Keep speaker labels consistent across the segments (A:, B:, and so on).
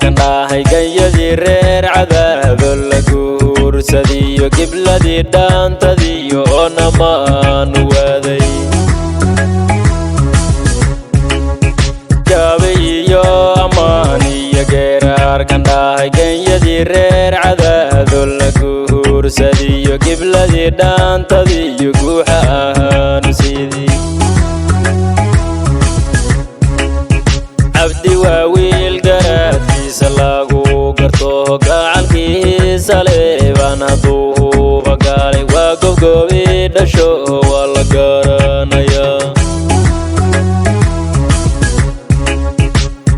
A: كناهي جيدي رير عذاب الجور سديو قبلتي دانتا ديو أنا ما نوادي جابي يو أماني يا جيرار كناهي جيدي رير عذاب الجور سديو قبلتي دانتا ديو جوحا نسيدي cabdi waa wiil garaadkiisa lagu garto gacankiisa leebaan hadduu bagaalay waa gobgobi dhasho waa la garanayaa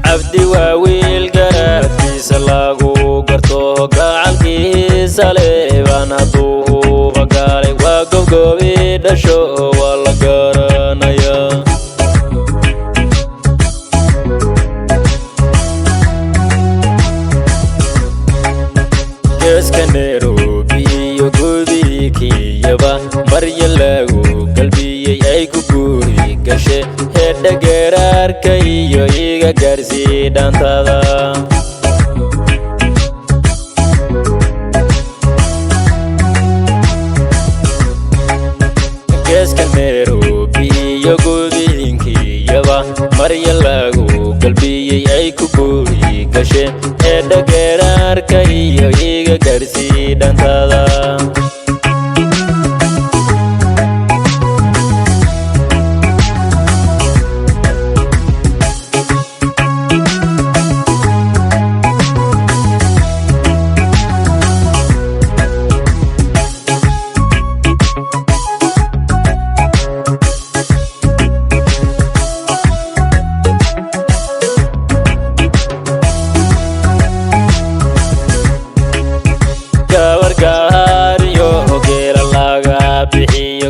A: cabdi waa wiil garaadkiisa lagu garto gacankiisa leebaan hadduu bagaalay waa gobgobi dhasho waa la garanayaa Nairobi gudi kiyaba marya lagu qalbiyay ay ku guuri gashay heedha geerarka iyo iga gaarsi dhaantada geeska Nairobi gudi kiyaba marya lagu qalbiyay ay ku guuri gashay heedha geerarka iyo iga gaarsi dhaantada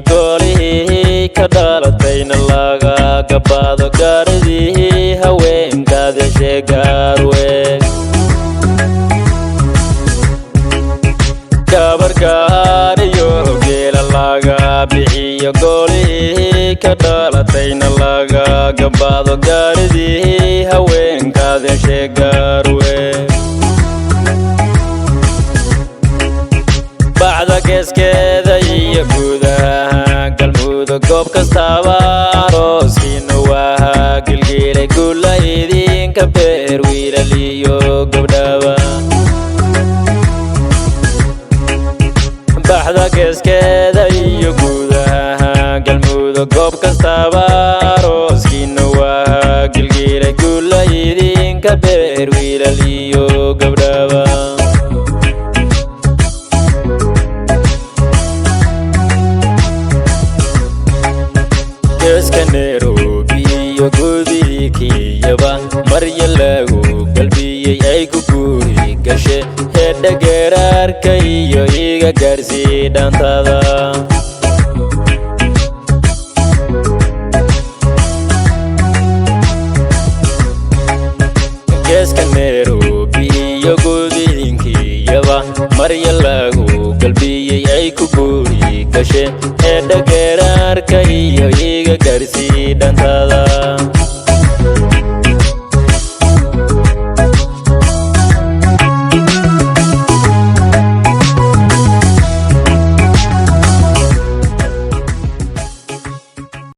A: golihii ka dhalatayna laga gabaado gaaridii haweenkaada sheegaarweeg gabargaariyo geela laga bixiyo golihii ka dhalatayna laga gabaado gaaridii haweenkaada sheegaarweeg bacda geeskeeda iyo gudaha galmudug goob kastaba arooskiina waa gilgilay guula idinka beer wiilal iyo gabdhaba baxda geeskeeda iyo gudaha galmudug goob kastaba arooskiina waa gilgilay guula idinka beer wiilal iyo gabdhaba Nairobi gudi kiyaba marya lagu qalbiyay ay ku guuri gashay heedha geerarka iyo iga gaarsi dhaantada geeska Nairobi gudi kiyaba marya